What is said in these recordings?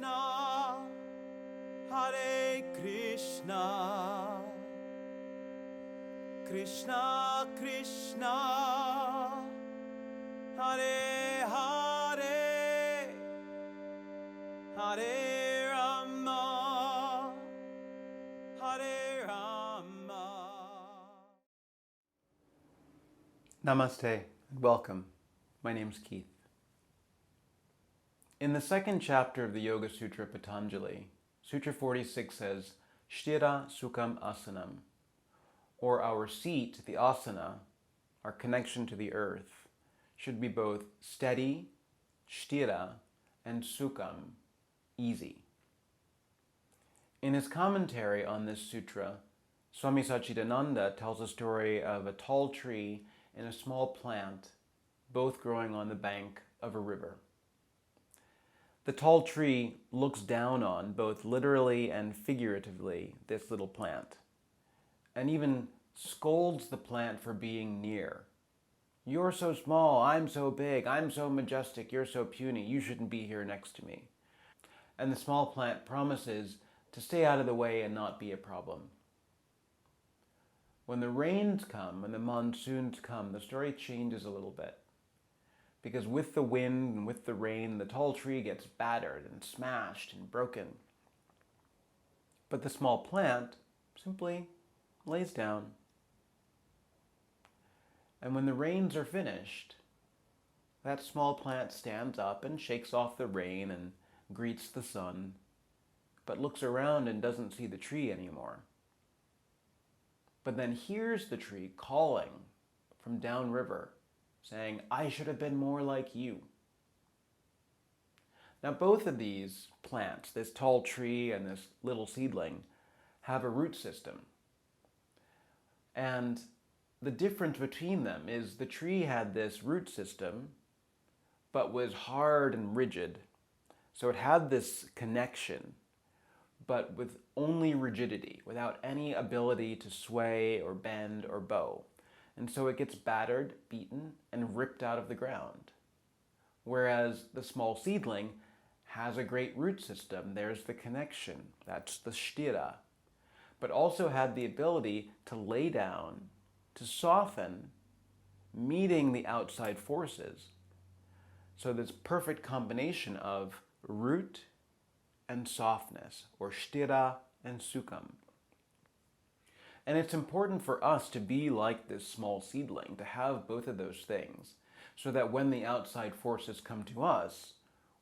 Krishna, Hare Krishna, Krishna Krishna, Hare Hare, Hare Rama, Hare Rama. Namaste and welcome. My name's Keith. In the second chapter of the Yoga Sutra Patanjali, Sutra 46 says, sthira-sukham-āsanam, or our seat, the asana, our connection to the earth, should be both steady, sthira, and sukham, easy. In his commentary on this sutra, Swami Satchitananda tells a story of a tall tree and a small plant, both growing on the bank of a river. The tall tree looks down on, both literally and figuratively, this little plant, and even scolds the plant for being near. You're so small, I'm so big, I'm so majestic, you're so puny, you shouldn't be here next to me. And the small plant promises to stay out of the way and not be a problem. When the rains come, when the monsoons come, the story changes a little bit. Because with the wind and with the rain, the tall tree gets battered and smashed and broken. But the small plant simply lays down. And when the rains are finished, that small plant stands up and shakes off the rain and greets the sun, but looks around and doesn't see the tree anymore. But then hears the tree calling from downriver, saying, I should have been more like you. Now both of these plants, this tall tree and this little seedling, have a root system. And the difference between them is the tree had this root system, but was hard and rigid. So it had this connection, but with only rigidity, without any ability to sway or bend or bow. And so it gets battered, beaten, and ripped out of the ground. Whereas the small seedling has a great root system. There's the connection. That's the sthira. But also had the ability to lay down, to soften, meeting the outside forces. So this perfect combination of root and softness, or sthira and sukham. And it's important for us to be like this small seedling, to have both of those things, so that when the outside forces come to us,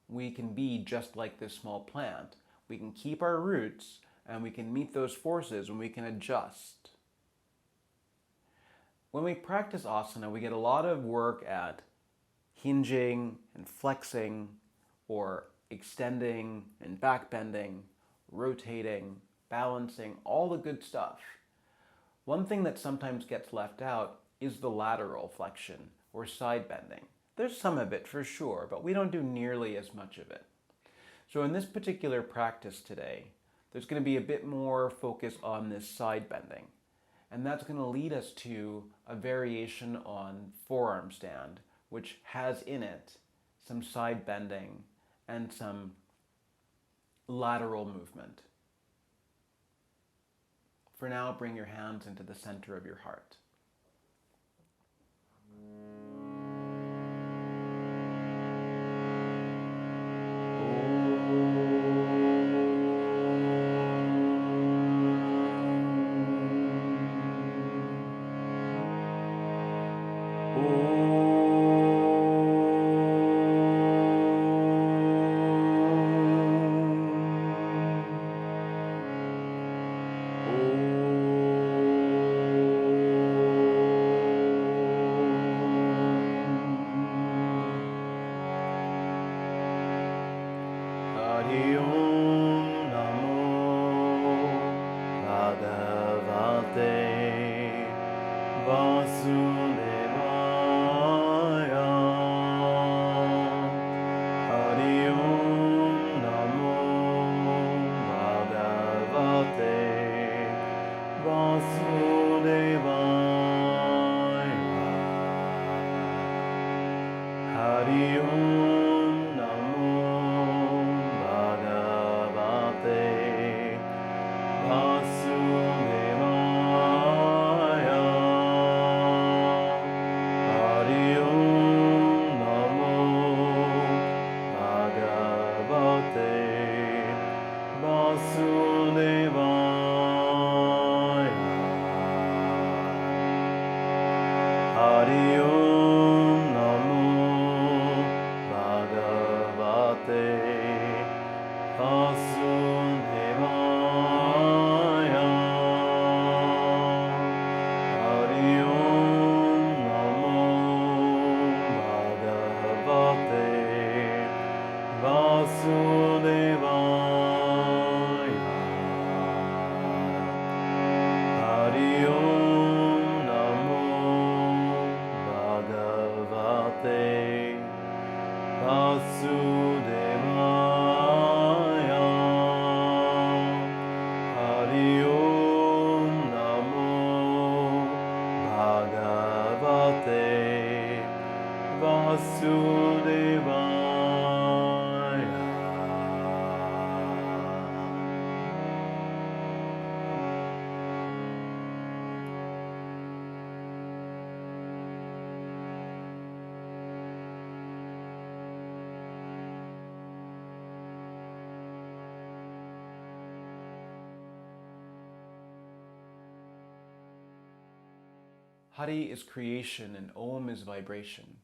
we can be just like this small plant. We can keep our roots, and we can meet those forces, and we can adjust. When we practice asana, we get a lot of work at hinging and flexing, or extending and backbending, rotating, balancing, all the good stuff. One thing that sometimes gets left out is the lateral flexion, or side bending. There's some of it for sure, but we don't do nearly as much of it. So in this particular practice today, there's going to be a bit more focus on this side bending. And that's going to lead us to a variation on forearm stand, which has in it some side bending and some lateral movement. For now, bring your hands into the center of your heart. Bhagavate Vasudevaya Hari Om Namo Bhagavate Vasudevaya Hari Om Namo Bhagavate Vasudevaya. Hari Om Namo Bhagavate Vasudevaya. Hari Om Namo Bhagavate Vasudevaya. Hari Om Namo Bhagavate Vasudevaya. Hari is creation and Om is vibration.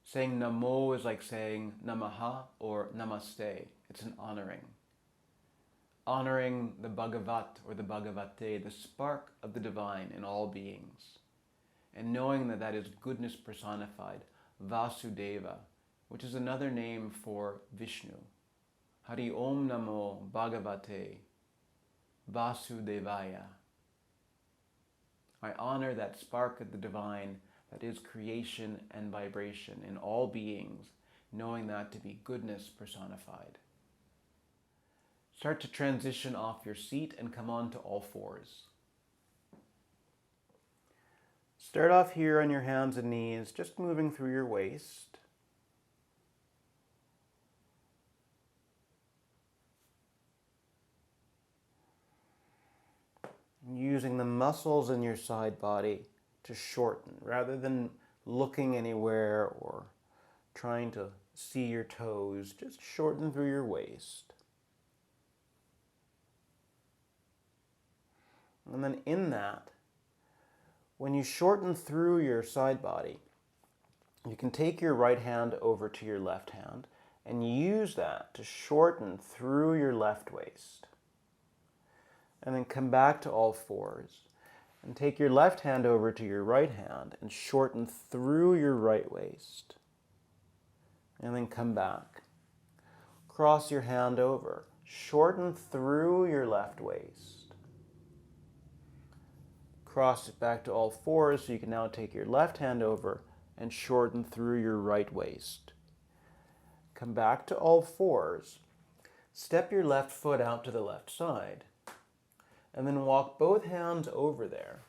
Saying Namo is like saying Namaha or Namaste. It's an honoring. Honoring the Bhagavat or the Bhagavate, the spark of the divine in all beings. And knowing that that is goodness personified, Vasudeva, which is another name for Vishnu. Hari Om Namo Bhagavate Vasudevaya. I honor that spark of the divine that is creation and vibration in all beings, knowing that to be goodness personified. Start to transition off your seat and come on to all fours. Start off here on your hands and knees, just moving through your waist. Using the muscles in your side body to shorten, rather than looking anywhere or trying to see your toes, just shorten through your waist. And then in that, when you shorten through your side body, you can take your right hand over to your left hand and use that to shorten through your left waist. And then come back to all fours and take your left hand over to your right hand and shorten through your right waist. And then come back. Cross your hand over, shorten through your left waist. Cross it back to all fours so you can now take your left hand over and shorten through your right waist. Come back to all fours. Step your left foot out to the left side. And then walk both hands over there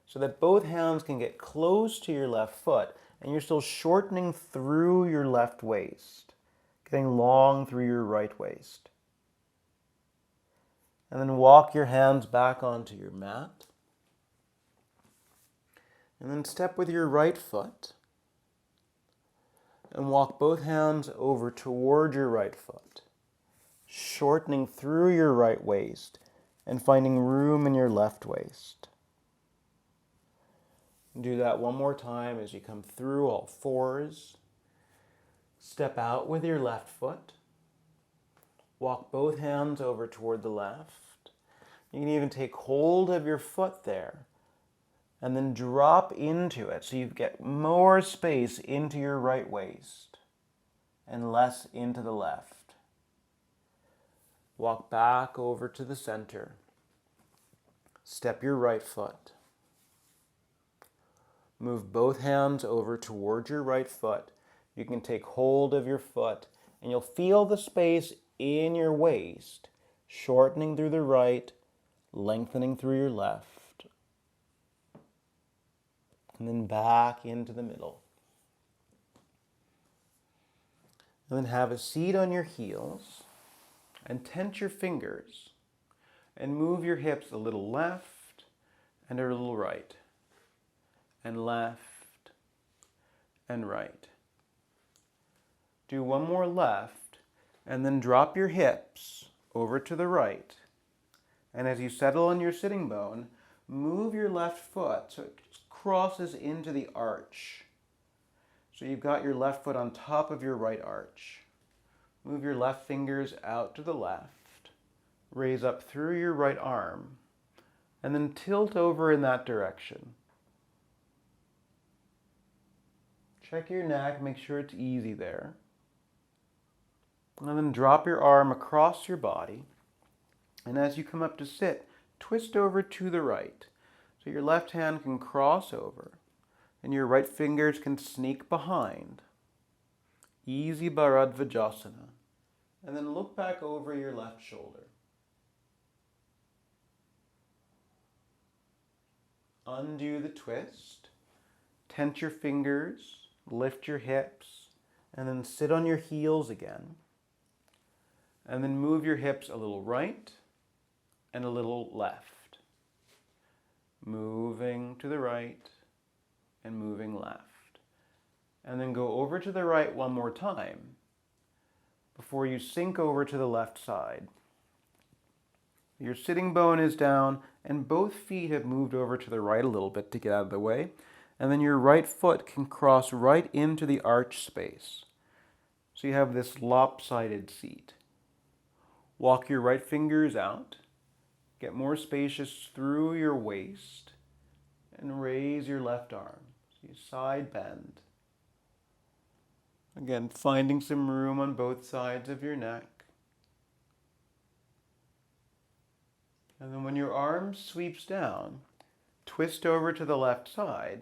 so that both hands can get close to your left foot and you're still shortening through your left waist, getting long through your right waist. And then walk your hands back onto your mat. And then step with your right foot and walk both hands over toward your right foot, shortening through your right waist and finding room in your left waist. Do that one more time as you come through all fours. Step out with your left foot. Walk both hands over toward the left. You can even take hold of your foot there and then drop into it so you get more space into your right waist and less into the left. Walk back over to the center. Step your right foot. Move both hands over toward your right foot. You can take hold of your foot and you'll feel the space in your waist, shortening through the right, lengthening through your left. And then back into the middle. And then have a seat on your heels and tense your fingers and move your hips a little left and a little right, and left and right. Do one more left and then drop your hips over to the right. And as you settle on your sitting bone, move your left foot so it crosses into the arch. So you've got your left foot on top of your right arch. Move your left fingers out to the left. Raise up through your right arm. And then tilt over in that direction. Check your neck, make sure it's easy there. And then drop your arm across your body. And as you come up to sit, twist over to the right. So your left hand can cross over. And your right fingers can sneak behind. Easy Bharadvajasana. And then look back over your left shoulder. Undo the twist. Tense your fingers. Lift your hips. And then sit on your heels again. And then move your hips a little right and a little left. Moving to the right and moving left. And then go over to the right one more time before you sink over to the left side. Your sitting bone is down and both feet have moved over to the right a little bit to get out of the way. And then your right foot can cross right into the arch space. So you have this lopsided seat. Walk your right fingers out. Get more spacious through your waist. And raise your left arm. So you side bend. Again, finding some room on both sides of your neck. And then when your arm sweeps down, twist over to the left side.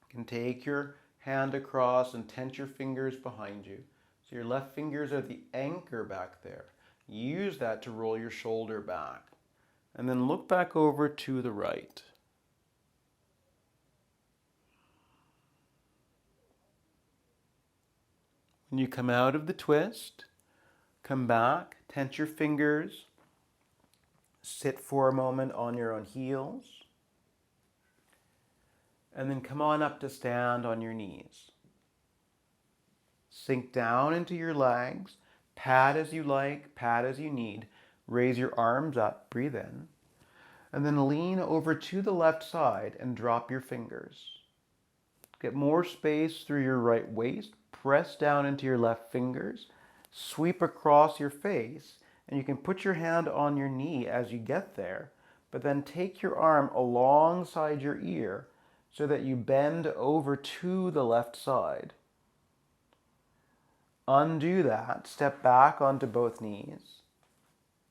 You can take your hand across and tense your fingers behind you. So your left fingers are the anchor back there. Use that to roll your shoulder back. And then look back over to the right. When you come out of the twist, come back, tense your fingers, sit for a moment on your own heels, and then come on up to stand on your knees. Sink down into your legs, pat as you like, pat as you need. Raise your arms up, breathe in, and then lean over to the left side and drop your fingers. Get more space through your right waist. Press down into your left fingers, sweep across your face, and you can put your hand on your knee as you get there, but then take your arm alongside your ear so that you bend over to the left side. Undo that, step back onto both knees,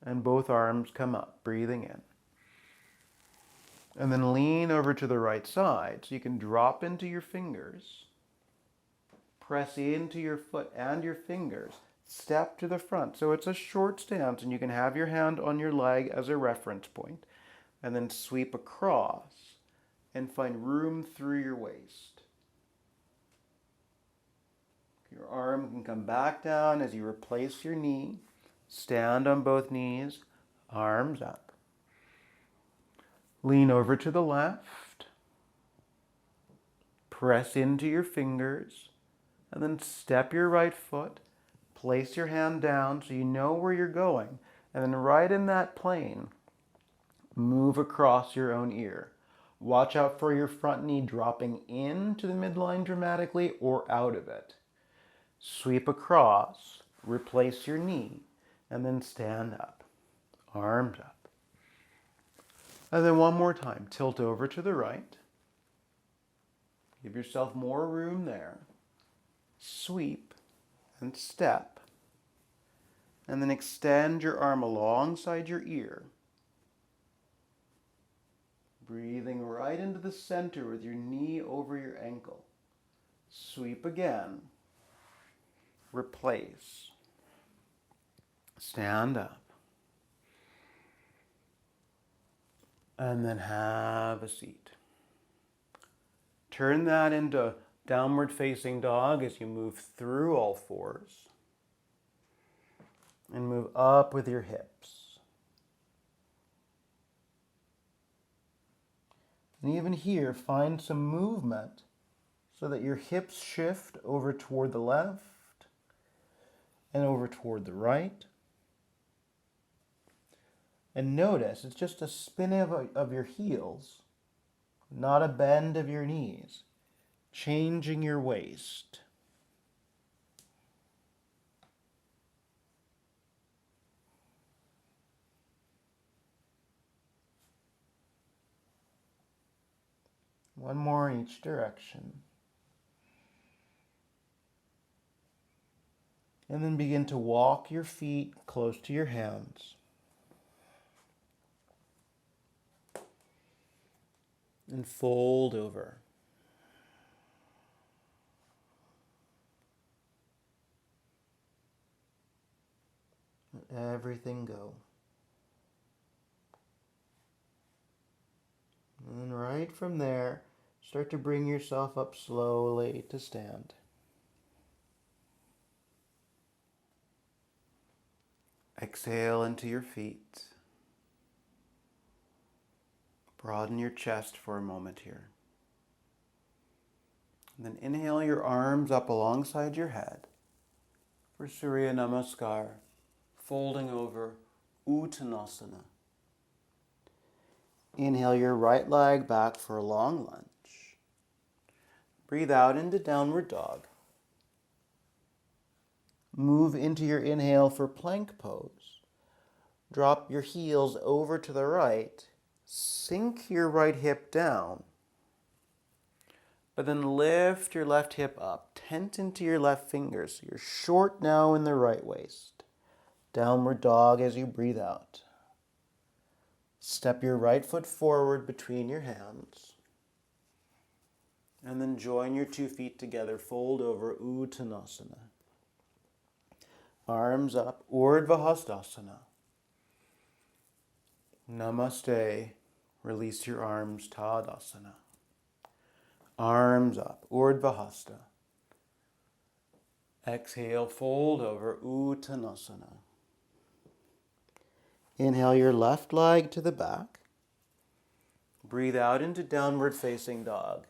and both arms come up, breathing in. And then lean over to the right side so you can drop into your fingers. Press into your foot and your fingers. Step to the front. So it's a short stance and you can have your hand on your leg as a reference point. And then sweep across and find room through your waist. Your arm can come back down as you replace your knee. Stand on both knees, arms up. Lean over to the left. Press into your fingers. And then step your right foot, place your hand down so you know where you're going. And then right in that plane, move across your own ear. Watch out for your front knee dropping into the midline dramatically or out of it. Sweep across, replace your knee, and then stand up, arms up. And then one more time, tilt over to the right. Give yourself more room there. Sweep and step, and then extend your arm alongside your ear. Breathing right into the center with your knee over your ankle. Sweep again. Replace. Stand up. And then have a seat. Turn that into downward facing dog as you move through all fours and move up with your hips. And even here, find some movement so that your hips shift over toward the left and over toward the right. And notice it's just a spin of your heels, not a bend of your knees. Changing your waist. One more in each direction. And then begin to walk your feet close to your hands. And fold over. Let everything go. And then right from there, start to bring yourself up slowly to stand. Exhale into your feet. Broaden your chest for a moment here. And then inhale your arms up alongside your head for Surya Namaskar, folding over Uttanasana. Inhale your right leg back for a long lunge. Breathe out into downward dog. Move into your inhale for plank pose. Drop your heels over to the right. Sink your right hip down. But then lift your left hip up. Tent into your left fingers. So you're short now in the right waist. Downward dog as you breathe out. Step your right foot forward between your hands. And then join your 2 feet together. Fold over Uttanasana. Arms up, Urdhva Hastasana. Namaste. Release your arms, Tadasana. Arms up, Urdhva Hasta. Exhale, fold over Uttanasana. Inhale your left leg to the back. Breathe out into downward facing dog.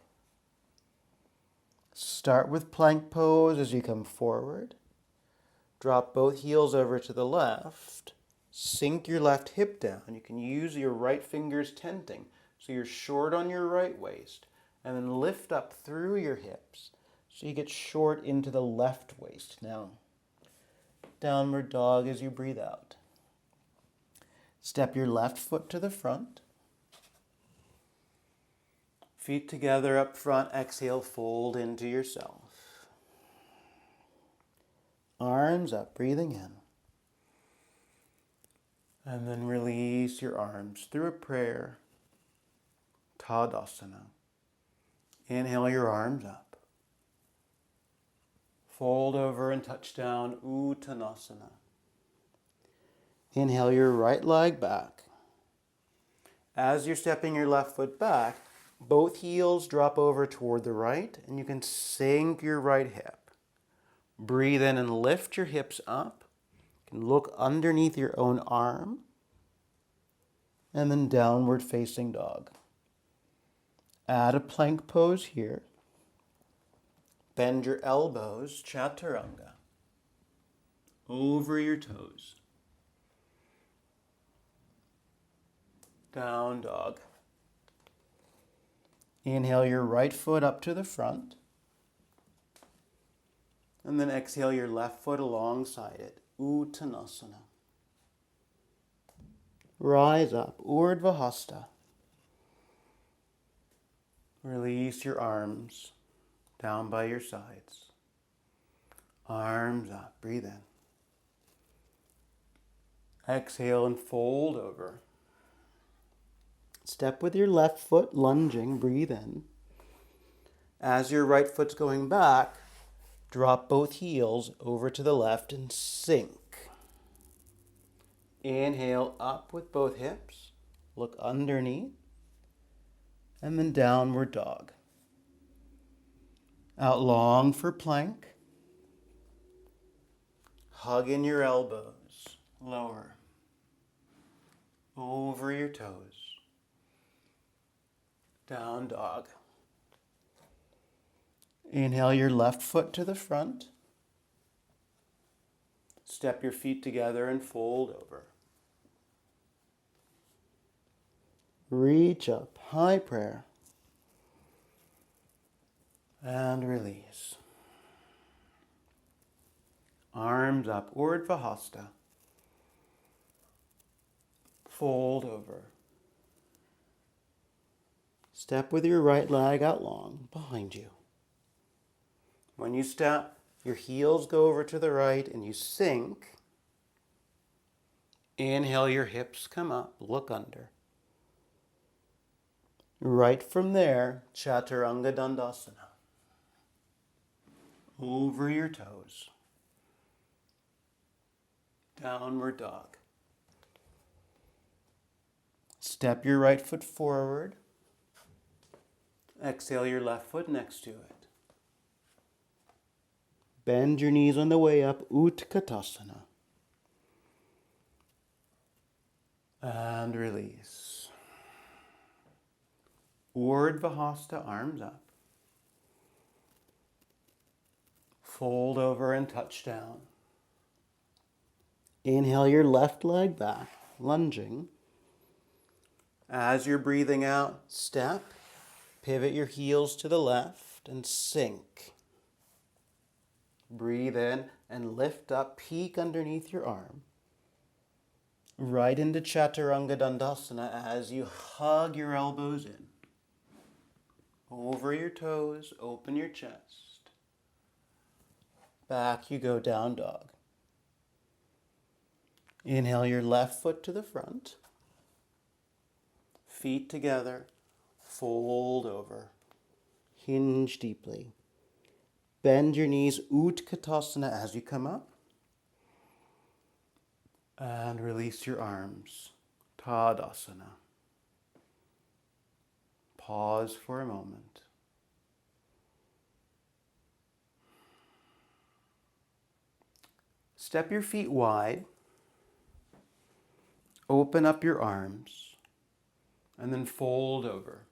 Start with plank pose as you come forward. Drop both heels over to the left. Sink your left hip down. You can use your right fingers tenting, so you're short on your right waist. And then lift up through your hips, so you get short into the left waist. Now, downward dog as you breathe out. Step your left foot to the front. Feet together up front. Exhale, fold into yourself. Arms up, breathing in. And then release your arms through a prayer. Tadasana. Inhale your arms up. Fold over and touch down Uttanasana. Inhale your right leg back. As you're stepping your left foot back, both heels drop over toward the right, and you can sink your right hip. Breathe in and lift your hips up. You can look underneath your own arm. And then downward facing dog. Add a plank pose here. Bend your elbows, chaturanga. Over your toes. Down dog. Inhale your right foot up to the front. And then exhale your left foot alongside it. Uttanasana. Rise up. Urdhva Hasta. Release your arms down by your sides. Arms up. Breathe in. Exhale and fold over. Step with your left foot, lunging. Breathe in. As your right foot's going back, drop both heels over to the left and sink. Inhale up with both hips. Look underneath. And then downward dog. Out long for plank. Hug in your elbows. Lower. Over your toes. Down dog. Inhale your left foot to the front. Step your feet together and fold over. Reach up, high prayer. And release. Arms up, Urdhva Hasta. Fold over. Step with your right leg out long behind you. When you step, your heels go over to the right and you sink. Inhale, your hips come up, look under. Right from there, Chaturanga Dandasana. Over your toes. Downward dog. Step your right foot forward. Exhale your left foot next to it. Bend your knees on the way up, Utkatasana. And release. Urdhva-hasta, arms up. Fold over and touch down. Inhale your left leg back, lunging. As you're breathing out, step. Pivot your heels to the left and sink. Breathe in and lift up, peek underneath your arm. Right into Chaturanga Dandasana as you hug your elbows in. Over your toes, open your chest. Back you go, down dog. Inhale your left foot to the front. Feet together. Fold over. Hinge deeply. Bend your knees, Utkatasana, as you come up. And release your arms, Tadasana. Pause for a moment. Step your feet wide. Open up your arms. And then fold over.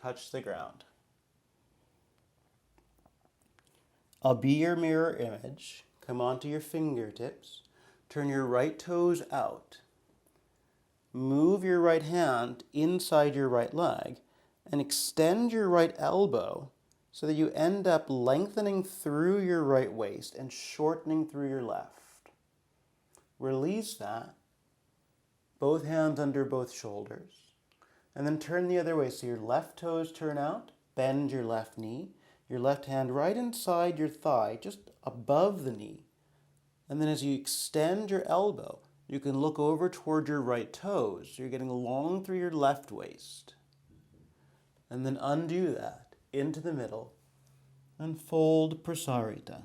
Touch the ground. I'll be your mirror image. Come onto your fingertips. Turn your right toes out. Move your right hand inside your right leg and extend your right elbow so that you end up lengthening through your right waist and shortening through your left. Release that. Both hands under both shoulders. And then turn the other way. So your left toes turn out. Bend your left knee. Your left hand right inside your thigh, just above the knee. And then as you extend your elbow, you can look over toward your right toes. So you're getting long through your left waist. And then undo that into the middle and fold Prasarita.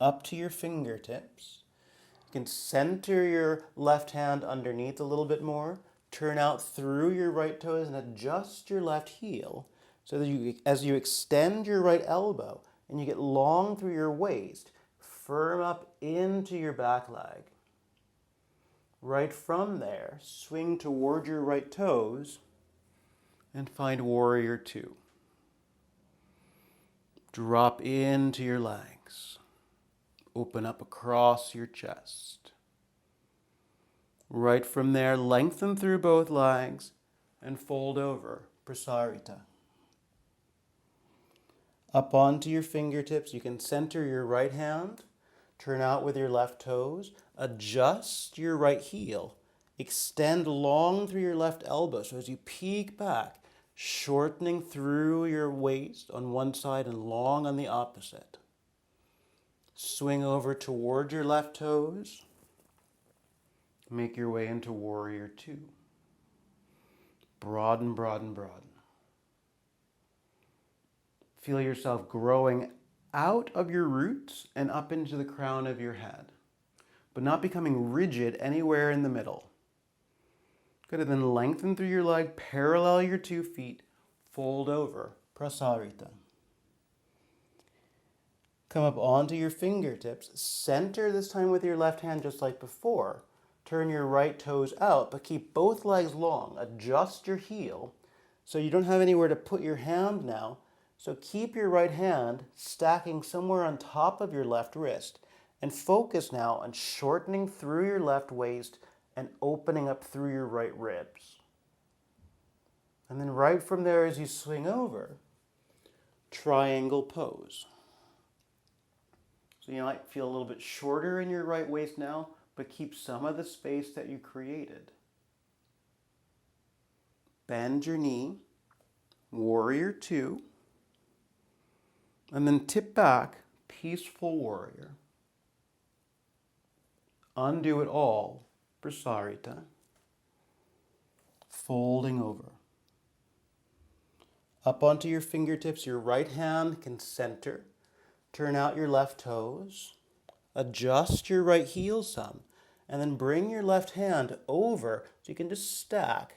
Up to your fingertips. You can center your left hand underneath a little bit more. Turn out through your right toes and adjust your left heel so that as you extend your right elbow and you get long through your waist, firm up into your back leg. Right from there, swing toward your right toes and find Warrior Two. Drop into your legs. Open up across your chest. Right from there, lengthen through both legs and fold over, Prasarita. Up onto your fingertips, you can center your right hand, turn out with your left toes, adjust your right heel, extend long through your left elbow. So as you peek back, shortening through your waist on one side and long on the opposite. Swing over toward your left toes. Make your way into Warrior Two. Broaden, broaden, broaden. Feel yourself growing out of your roots and up into the crown of your head, but not becoming rigid anywhere in the middle. Good, and then lengthen through your leg, parallel your 2 feet, fold over, Prasarita. Come up onto your fingertips, center this time with your left hand just like before. Turn your right toes out, but keep both legs long. Adjust your heel so you don't have anywhere to put your hand now. So keep your right hand stacking somewhere on top of your left wrist and focus now on shortening through your left waist and opening up through your right ribs. And then right from there as you swing over, triangle pose. So you might feel a little bit shorter in your right waist now, but keep some of the space that you created. Bend your knee, warrior two, and then tip back, peaceful warrior. Undo it all, prasarita. Folding over. Up onto your fingertips, your right hand can center. Turn out your left toes. Adjust your right heel some. And then bring your left hand over so you can just stack.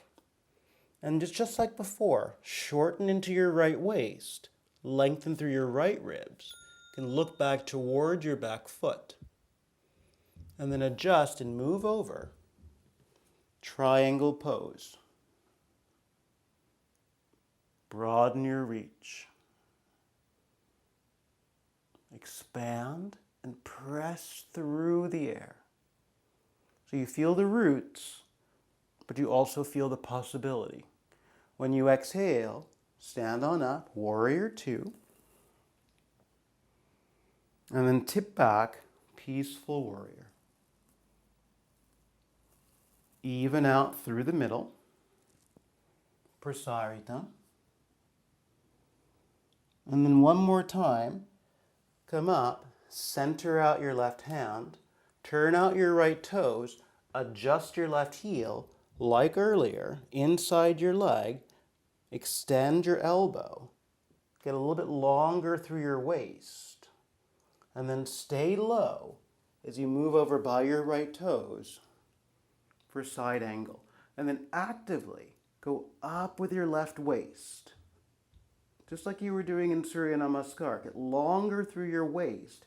And just like before, shorten into your right waist. Lengthen through your right ribs. You can look back toward your back foot. And then adjust and move over. Triangle pose. Broaden your reach. Expand and press through the air. So you feel the roots, but you also feel the possibility. When you exhale, stand on up, warrior two. And then tip back, peaceful warrior. Even out through the middle, prasarita. And then one more time, come up, center out your left hand, turn out your right toes, adjust your left heel, like earlier, inside your leg, extend your elbow, get a little bit longer through your waist, and then stay low as you move over by your right toes for side angle. And then actively go up with your left waist. Just like you were doing in Surya Namaskar, get longer through your waist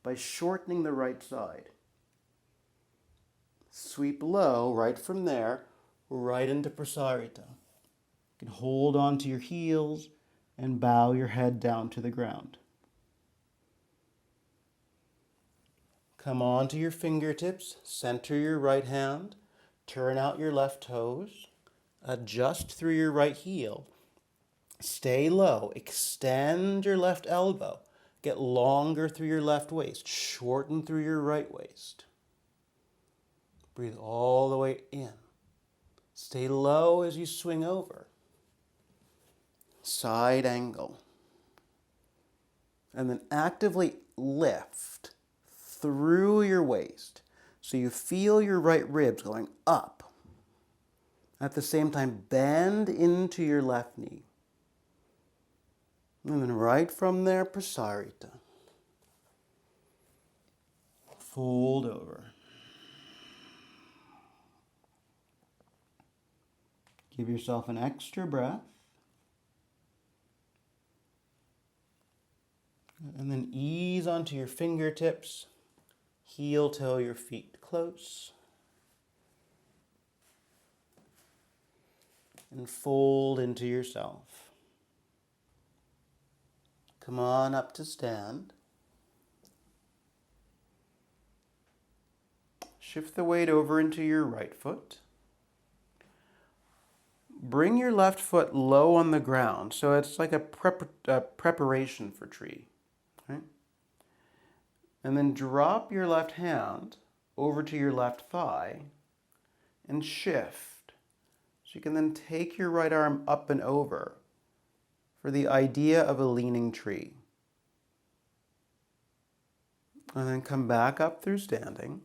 by shortening the right side. Sweep low right from there, right into prasarita. You can hold on to your heels and bow your head down to the ground. Come on to your fingertips, center your right hand, turn out your left toes, adjust through your right heel. Stay low, extend your left elbow, get longer through your left waist, shorten through your right waist. Breathe all the way in. Stay low as you swing over. Side angle. And then actively lift through your waist so you feel your right ribs going up. At the same time, bend into your left knee. And then right from there, prasarita. Fold over. Give yourself an extra breath. And then ease onto your fingertips. Heel toe your feet close. And fold into yourself. Come on up to stand. Shift the weight over into your right foot. Bring your left foot low on the ground, so it's like a preparation for tree. Right? And then drop your left hand over to your left thigh and shift. So you can then take your right arm up and over for the idea of a leaning tree. And then come back up through standing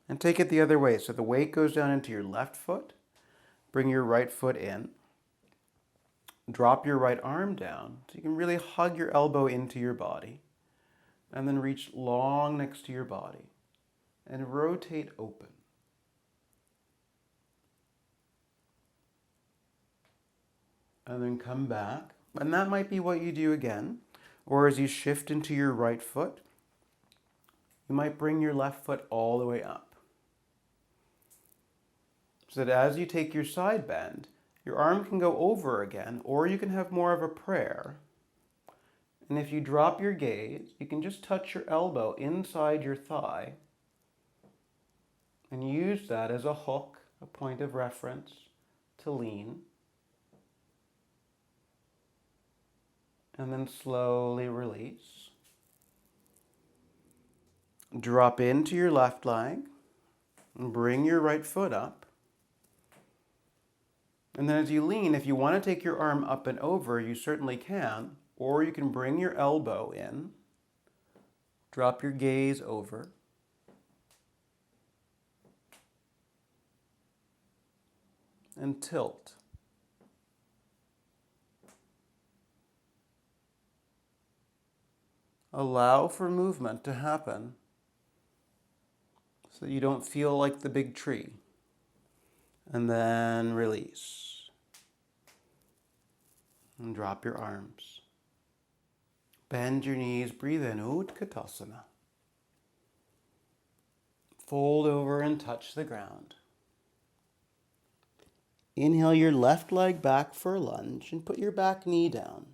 and take it the other way. So the weight goes down into your left foot. Bring your right foot in. Drop your right arm down so you can really hug your elbow into your body. And then reach long next to your body and rotate open. And then come back. And that might be what you do again. Or as you shift into your right foot, you might bring your left foot all the way up. So that as you take your side bend, your arm can go over again, or you can have more of a prayer. And if you drop your gaze, you can just touch your elbow inside your thigh and use that as a hook, a point of reference to lean. And then slowly release. Drop into your left leg and bring your right foot up. And then as you lean, if you want to take your arm up and over, you certainly can, or you can bring your elbow in, drop your gaze over, and tilt. Allow for movement to happen so that you don't feel like the big tree. And then release. And drop your arms. Bend your knees, breathe in, Utkatasana. Fold over and touch the ground. Inhale your left leg back for a lunge and put your back knee down.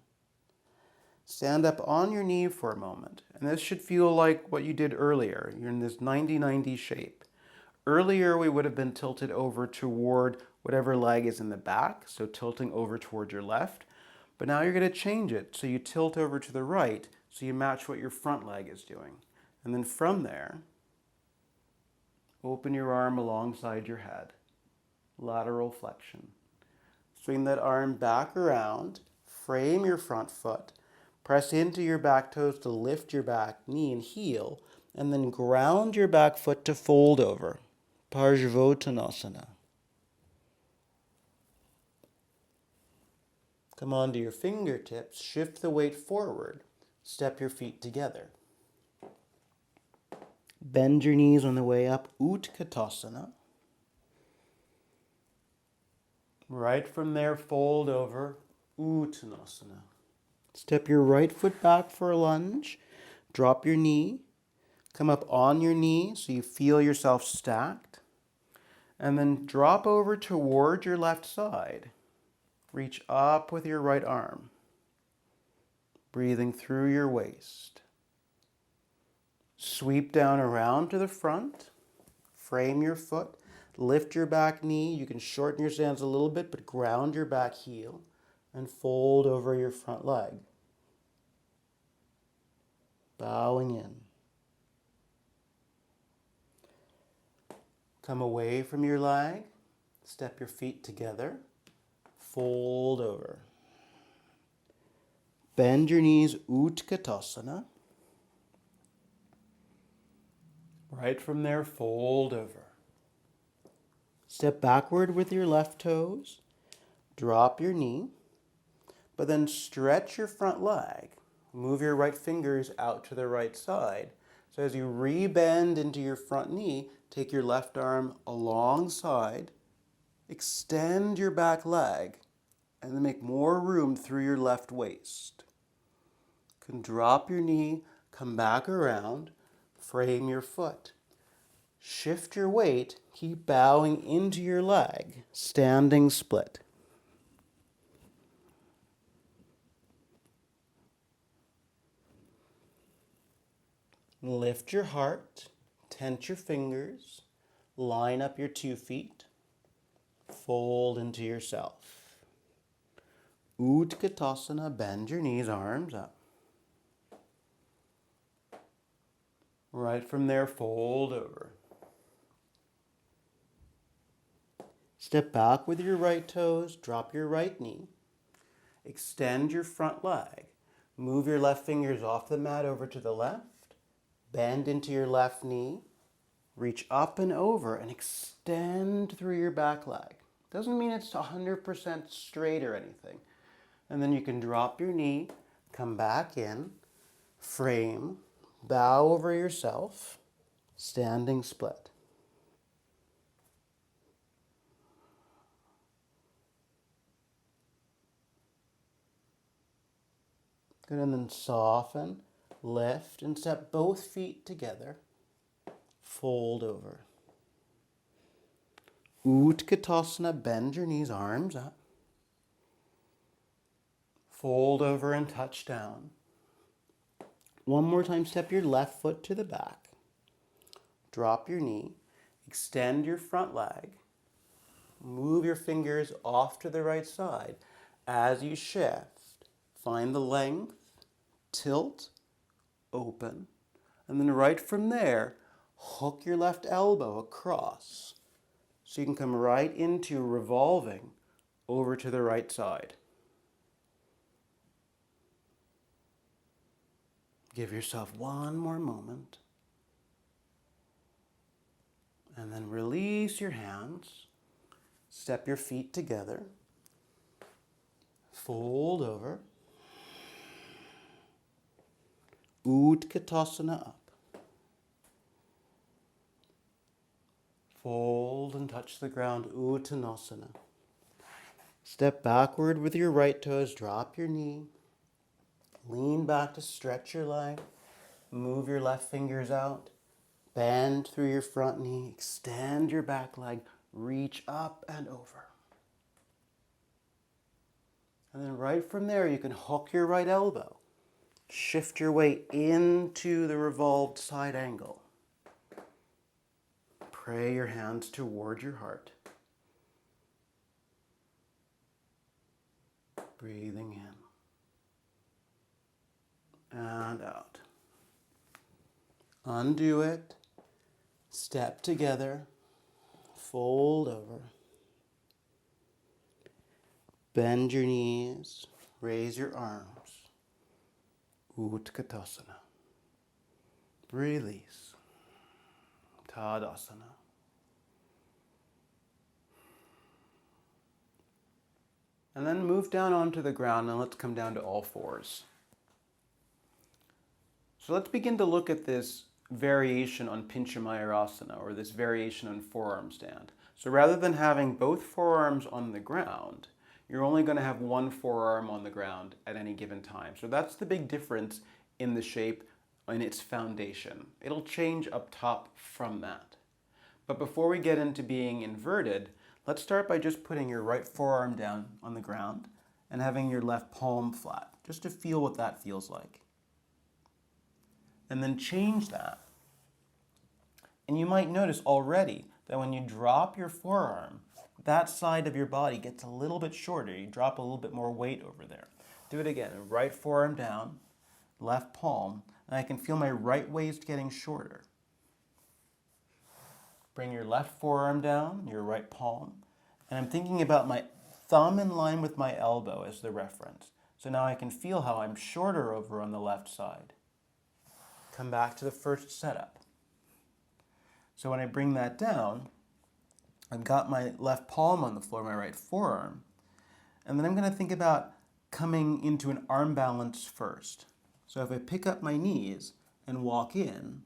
Stand up on your knee for a moment. And this should feel like what you did earlier. You're in this 90-90 shape. Earlier, we would have been tilted over toward whatever leg is in the back, so tilting over toward your left. But now you're going to change it, so you tilt over to the right, so you match what your front leg is doing. And then from there, open your arm alongside your head. Lateral flexion. Swing that arm back around, frame your front foot, press into your back toes to lift your back knee and heel, and then ground your back foot to fold over. Parsvottanasana. Come onto your fingertips, shift the weight forward, step your feet together. Bend your knees on the way up, Utkatasana. Right from there, fold over, Uttanasana. Step your right foot back for a lunge, drop your knee, come up on your knee so you feel yourself stacked, and then drop over toward your left side. Reach up with your right arm, breathing through your waist. Sweep down around to the front, frame your foot, lift your back knee. You can shorten your stance a little bit, but ground your back heel and fold over your front leg. Bowing in. Come away from your leg, step your feet together, fold over. Bend your knees, Utkatasana. Right from there, fold over. Step backward with your left toes, drop your knee, but then stretch your front leg. Move your right fingers out to the right side. So as you rebend into your front knee, take your left arm alongside, extend your back leg, and then make more room through your left waist. You can drop your knee, come back around, frame your foot. Shift your weight, keep bowing into your leg, standing split. Lift your heart, tent your fingers, line up your 2 feet, fold into yourself. Utkatasana, bend your knees, arms up. Right from there, fold over. Step back with your right toes, drop your right knee, extend your front leg, move your left fingers off the mat over to the left, bend into your left knee, reach up and over and extend through your back leg. Doesn't mean it's 100% straight or anything. And then you can drop your knee, come back in, frame, bow over yourself, standing split. Good, and then soften, lift, and step both feet together. Fold over. Utkatasana, bend your knees, arms up. Fold over and touch down. One more time, step your left foot to the back. Drop your knee, extend your front leg. Move your fingers off to the right side. As you shift, find the length, tilt, open, and then right from there, hook your left elbow across. So you can come right into revolving over to the right side. Give yourself one more moment. And then release your hands. Step your feet together. Fold over. Utkatasana up. Fold and touch the ground, Uttanasana. Step backward with your right toes, drop your knee. Lean back to stretch your leg. Move your left fingers out. Bend through your front knee, extend your back leg, reach up and over. And then right from there, you can hook your right elbow. Shift your weight into the revolved side angle. Pray your hands toward your heart. Breathing in and out. Undo it. Step together. Fold over. Bend your knees. Raise your arms. Utkatasana. Release. Tadasana. And then move down onto the ground and let's come down to all fours. So let's begin to look at this variation on piñcamayurasana, or this variation on forearm stand. So rather than having both forearms on the ground, you're only going to have one forearm on the ground at any given time. So that's the big difference in the shape and its foundation. It'll change up top from that. But before we get into being inverted, let's start by just putting your right forearm down on the ground and having your left palm flat, just to feel what that feels like. And then change that. And you might notice already that when you drop your forearm, that side of your body gets a little bit shorter. You drop a little bit more weight over there. Do it again. Right forearm down, left palm, and I can feel my right waist getting shorter. Bring your left forearm down, your right palm, and I'm thinking about my thumb in line with my elbow as the reference. So now I can feel how I'm shorter over on the left side. Come back to the first setup. So when I bring that down, I've got my left palm on the floor, my right forearm, and then I'm going to think about coming into an arm balance first. So if I pick up my knees and walk in,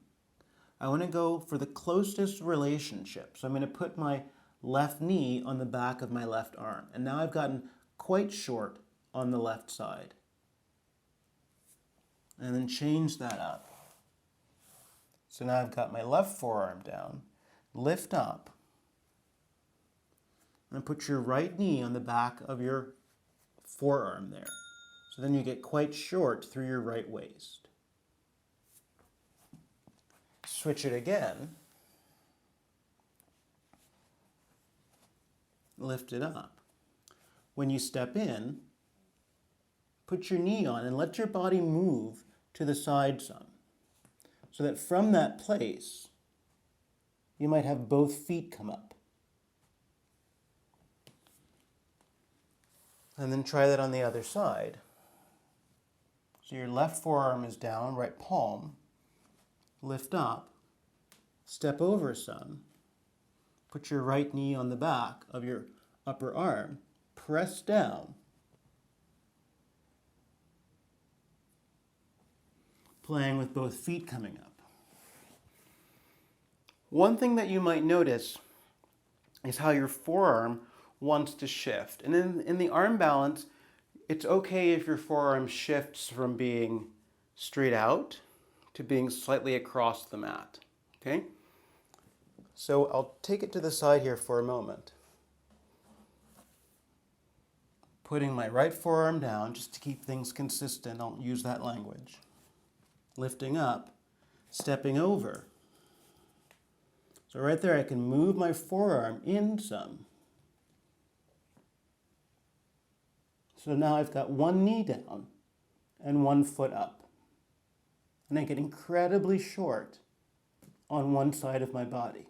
I want to go for the closest relationship. So I'm going to put my left knee on the back of my left arm. And now I've gotten quite short on the left side. And then change that up. So now I've got my left forearm down, lift up, and put your right knee on the back of your forearm there. So then you get quite short through your right waist. Switch it again. Lift it up. When you step in, put your knee on and let your body move to the side some. So that from that place, you might have both feet come up. And then try that on the other side. So your left forearm is down, right palm, lift up, step over some, put your right knee on the back of your upper arm, press down, playing with both feet coming up. One thing that you might notice is how your forearm wants to shift. And in the arm balance, it's okay if your forearm shifts from being straight out to being slightly across the mat. Okay? So I'll take it to the side here for a moment. Putting my right forearm down just to keep things consistent. I'll use that language. Lifting up, stepping over. So right there I can move my forearm in some. So now I've got one knee down and one foot up. And I get incredibly short on one side of my body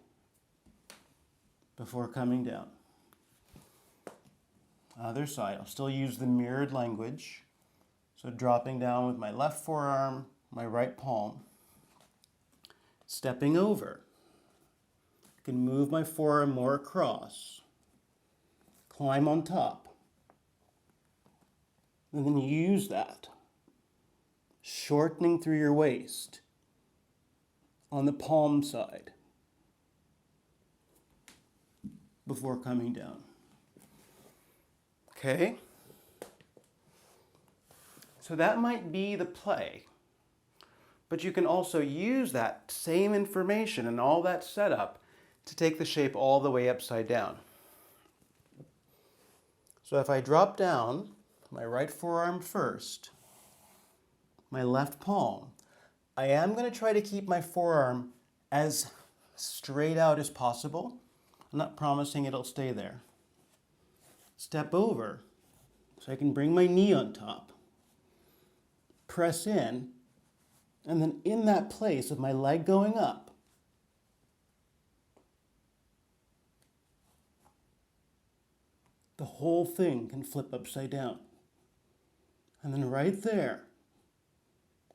before coming down. Other side. I'll still use the mirrored language. So dropping down with my left forearm, my right palm. Stepping over. I can move my forearm more across. Climb on top. And then use that. Shortening through your waist on the palm side before coming down. Okay? So that might be the play. But you can also use that same information and all that setup to take the shape all the way upside down. So if I drop down, my right forearm first, my left palm, I am going to try to keep my forearm as straight out as possible. I'm not promising it'll stay there. Step over so I can bring my knee on top. Press in, and then in that place of my leg going up, the whole thing can flip upside down. And then right there,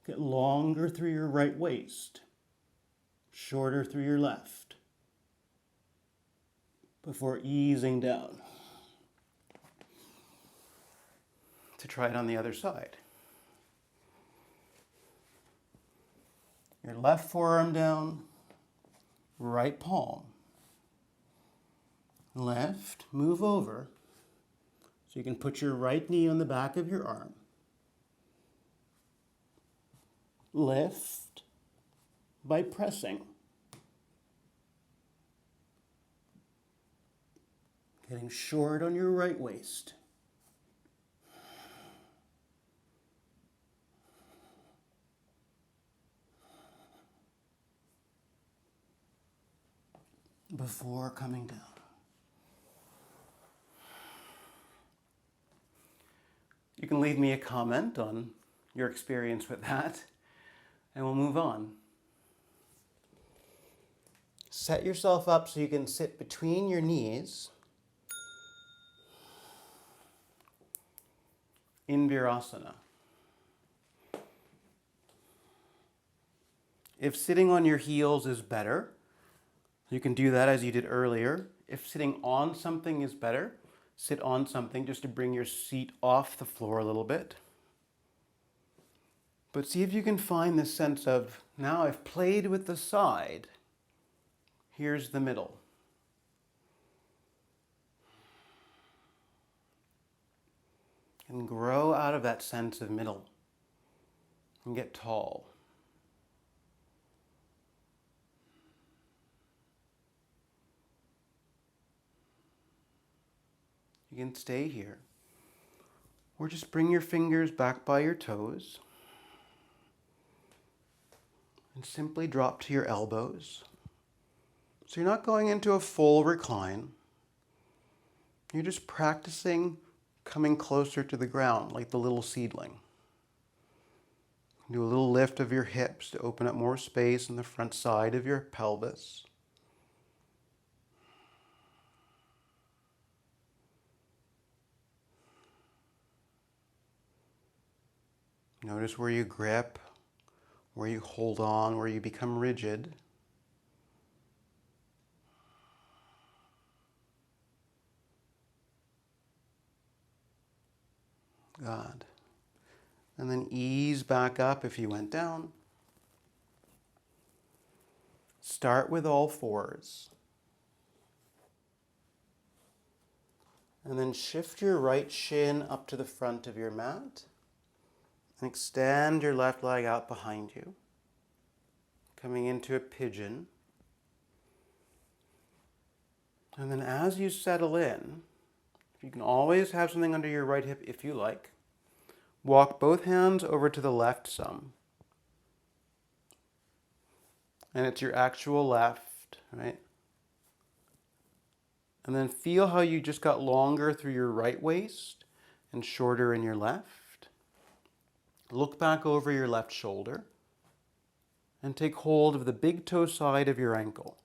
get longer through your right waist, shorter through your left, before easing down. To try it on the other side. Your left forearm down, right palm. Left, move over, so you can put your right knee on the back of your arm. Lift by pressing. Getting short on your right waist. Before coming down. You can leave me a comment on your experience with that, and we'll move on. Set yourself up so you can sit between your knees. Inversion. If sitting on your heels is better, you can do that as you did earlier. If sitting on something is better, sit on something just to bring your seat off the floor a little bit. But see if you can find this sense of, now I've played with the side, here's the middle. And grow out of that sense of middle and get tall. You can stay here. Or just bring your fingers back by your toes and simply drop to your elbows. So you're not going into a full recline. You're just practicing coming closer to the ground like the little seedling. Do a little lift of your hips to open up more space in the front side of your pelvis. Notice where you grip, where you hold on, where you become rigid. Good. And then ease back up if you went down. Start with all fours. And then shift your right shin up to the front of your mat. And extend your left leg out behind you. Coming into a pigeon. And then as you settle in, you can always have something under your right hip if you like. Walk both hands over to the left some. And it's your actual left, right? And then feel how you just got longer through your right waist and shorter in your left. Look back over your left shoulder and take hold of the big toe side of your ankle.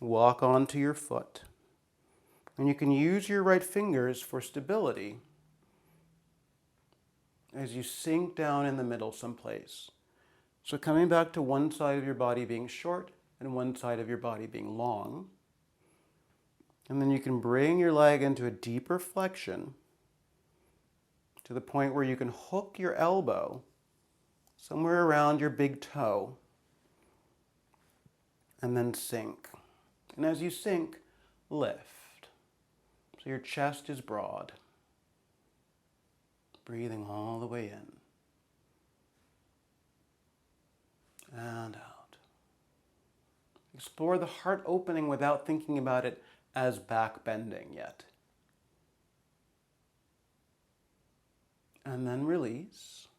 Walk onto your foot. And you can use your right fingers for stability as you sink down in the middle someplace. So coming back to one side of your body being short and one side of your body being long. And then you can bring your leg into a deeper flexion to the point where you can hook your elbow somewhere around your big toe and then sink. And as you sink, lift. So your chest is broad. Breathing all the way in and out. Explore the heart opening without thinking about it as back bending yet. And then release.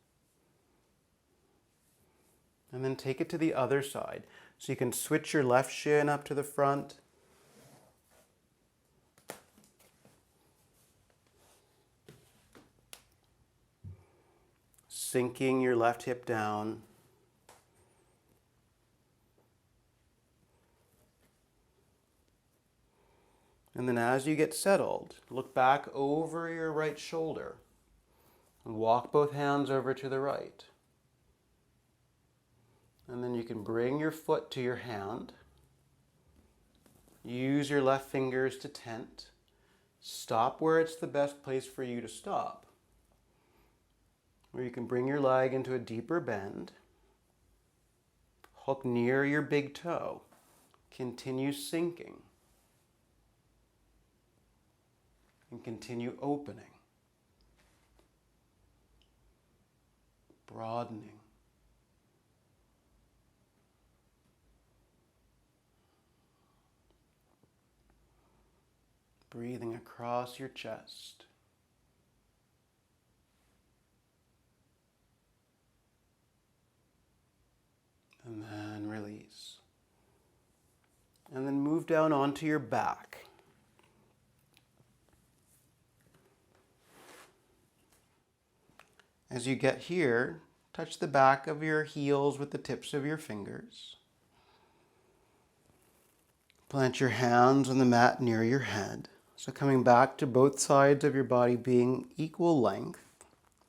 And then take it to the other side. So you can switch your left shin up to the front. Sinking your left hip down. And then as you get settled, look back over your right shoulder and walk both hands over to the right. And then you can bring your foot to your hand. Use your left fingers to tent. Stop where it's the best place for you to stop. Or you can bring your leg into a deeper bend. Hook near your big toe. Continue sinking. And continue opening. Broadening. Breathing across your chest. And then release. And then move down onto your back. As you get here, touch the back of your heels with the tips of your fingers. Plant your hands on the mat near your head. So coming back to both sides of your body being equal length,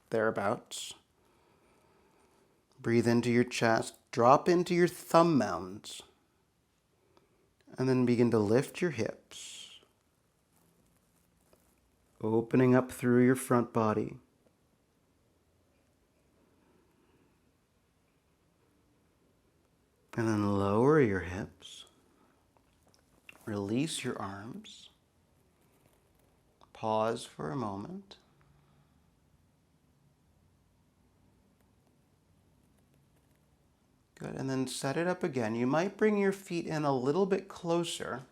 thereabouts. Breathe into your chest, drop into your thumb mounds, and then begin to lift your hips, opening up through your front body. And then lower your hips, release your arms, pause for a moment. Good, and then set it up again. You might bring your feet in a little bit closer.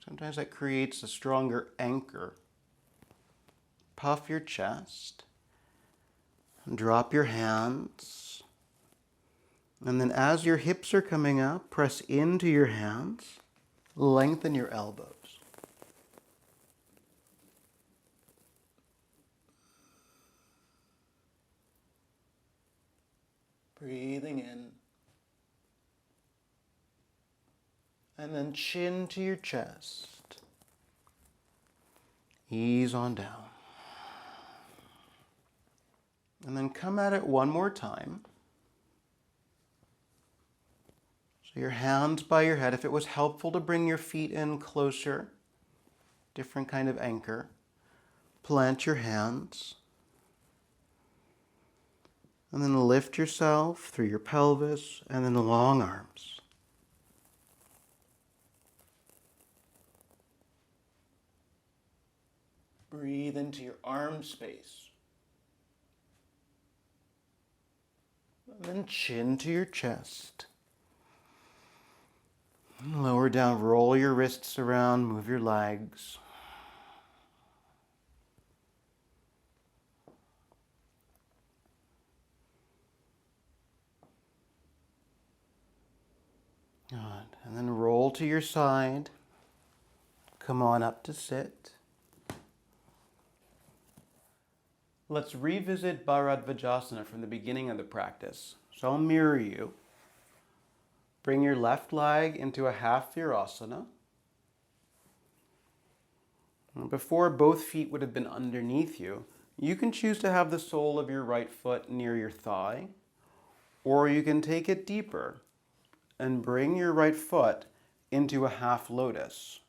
Sometimes that creates a stronger anchor. Puff your chest. And drop your hands. And then as your hips are coming up, press into your hands. Lengthen your elbows. Breathing in. And then chin to your chest. Ease on down. And then come at it one more time. So your hands by your head. If it was helpful to bring your feet in closer, different kind of anchor, plant your hands. And then lift yourself through your pelvis and then the long arms. Breathe into your arm space. And then chin to your chest. And lower down, roll your wrists around, move your legs. Good. And then roll to your side. Come on up to sit. Let's revisit Bhagavate from the beginning of the practice. So I'll mirror you. Bring your left leg into a half sthira-asana. Before, both feet would have been underneath you. You can choose to have the sole of your right foot near your thigh, or you can take it deeper and bring your right foot into a half lotus.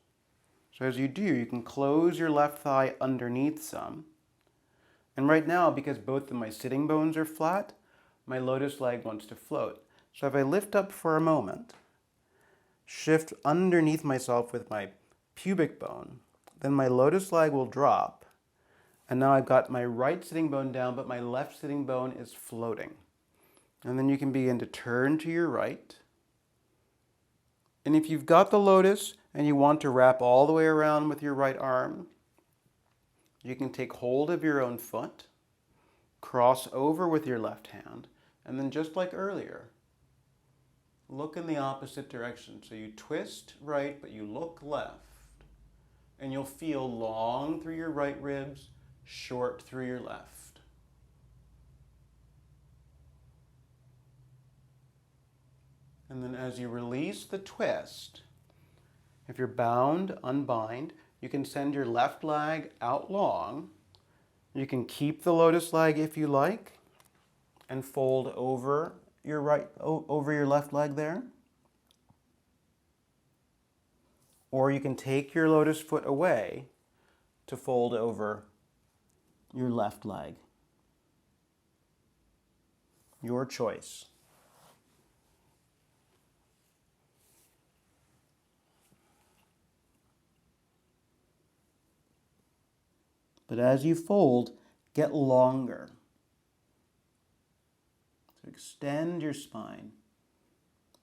So as you do, you can close your left thigh underneath some. And right now, because both of my sitting bones are flat, my lotus leg wants to float. So if I lift up for a moment, shift underneath myself with my pubic bone, then my lotus leg will drop. And now I've got my right sitting bone down, but my left sitting bone is floating. And then you can begin to turn to your right. And if you've got the lotus and you want to wrap all the way around with your right arm, you can take hold of your own foot, cross over with your left hand, and then just like earlier, look in the opposite direction. So you twist right, but you look left. And you'll feel long through your right ribs, short through your left. And then as you release the twist, if you're bound, unbind. You can send your left leg out long. You can keep the lotus leg if you like and fold over your left leg there. Or you can take your lotus foot away to fold over your left leg. Your choice. But as you fold, get longer. So extend your spine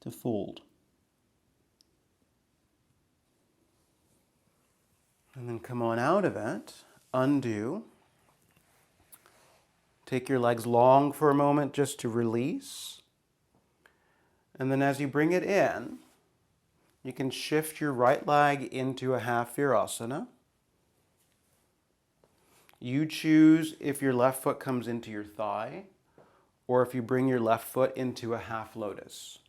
to fold. And then come on out of it, undo. Take your legs long for a moment just to release. And then as you bring it in, you can shift your right leg into a half virasana. You choose if your left foot comes into your thigh or if you bring your left foot into a half lotus.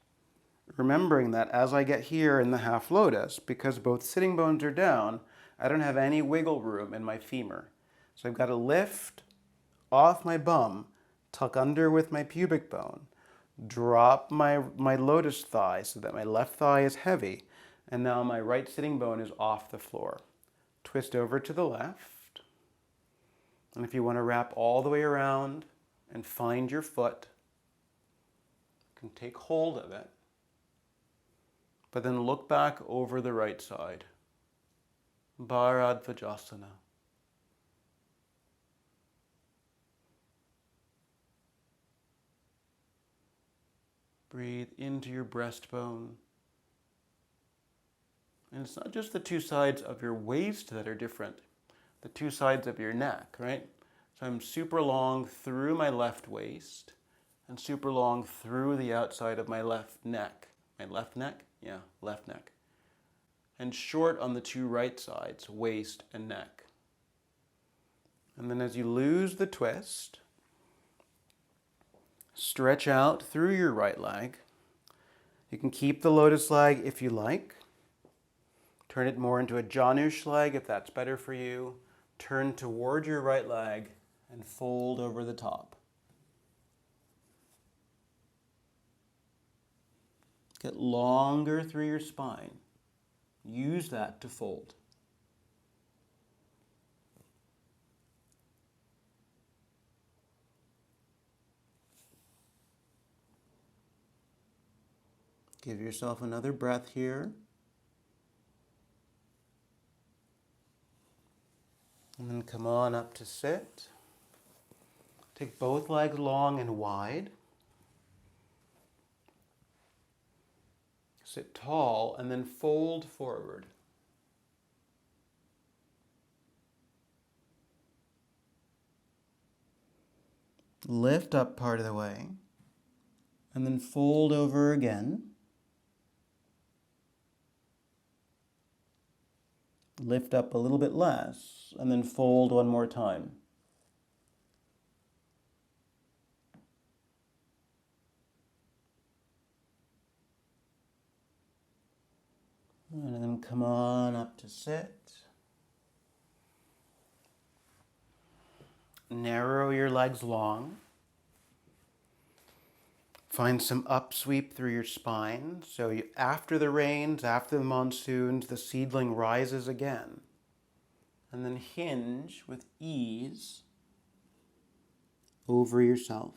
Remembering that as I get here in the half lotus, because both sitting bones are down, I don't have any wiggle room in my femur. So I've got to lift off my bum, tuck under with my pubic bone, drop my lotus thigh so that my left thigh is heavy, and now my right sitting bone is off the floor. Twist over to the left. And if you want to wrap all the way around and find your foot, you can take hold of it. But then look back over the right side. Bharadvajasana. Breathe into your breastbone. And it's not just the two sides of your waist that are different. The two sides of your neck, right? So I'm super long through my left waist and super long through the outside of my left neck. My left neck? Yeah, left neck. And short on the two right sides, waist and neck. And then as you lose the twist, stretch out through your right leg. You can keep the lotus leg if you like. Turn it more into a Janush leg if that's better for you. Turn toward your right leg and fold over the top. Get longer through your spine. Use that to fold. Give yourself another breath here. And then come on up to sit. Take both legs long and wide. Sit tall and then fold forward. Lift up part of the way and then fold over again. Lift up a little bit less and then fold one more time. And then come on up to sit. narrow your legs long. Find some upsweep through your spine. So after the rains, after the monsoons, the seedling rises again. And then hinge with ease over yourself.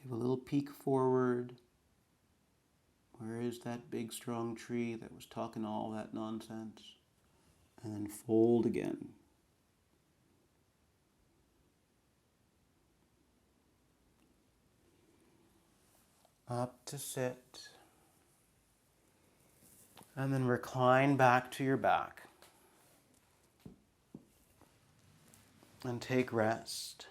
Give a little peek forward. Where is that big strong tree that was talking all that nonsense? And then fold again. Up to sit. And then recline back to your back. And take rest.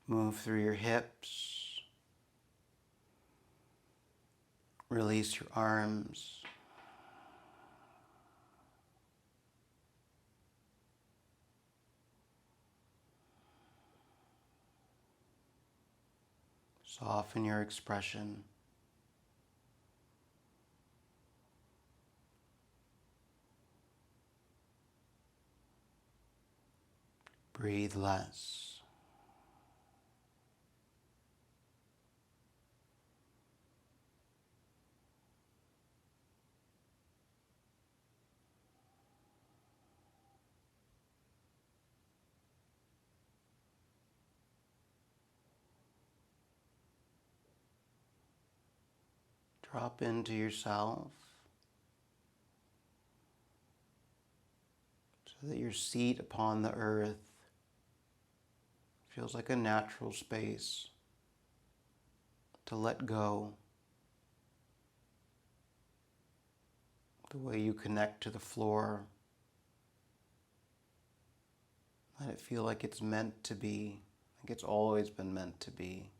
Move through your hips. Release your arms. Soften your expression. Breathe less. Drop into yourself so that your seat upon the earth feels like a natural space to let go. The way you connect to the floor, let it feel like it's meant to be, like it's always been meant to be.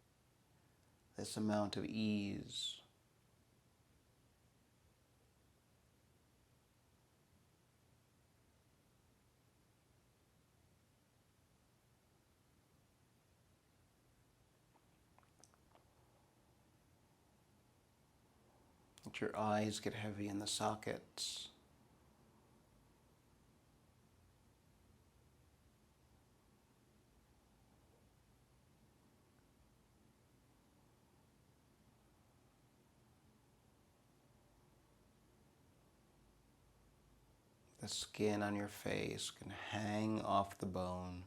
This amount of ease. Let your eyes get heavy in the sockets. The skin on your face can hang off the bone.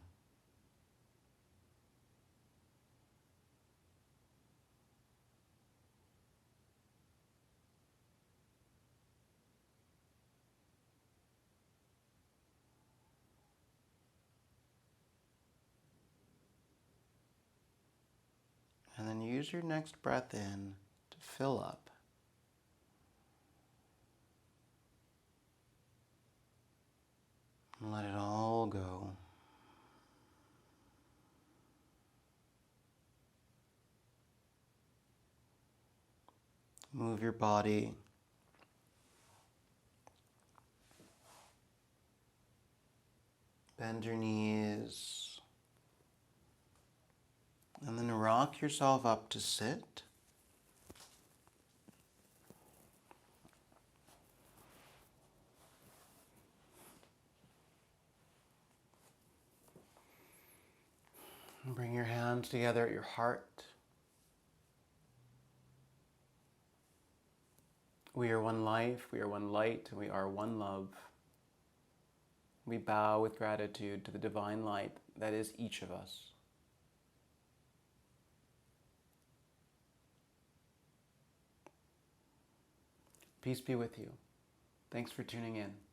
And then use your next breath in to fill up. And let it all go. Move your body. Bend your knees. And then rock yourself up to sit. And bring your hands together at your heart. We are one life, we are one light, and we are one love. We bow with gratitude to the divine light that is each of us. Peace be with you. Thanks for tuning in.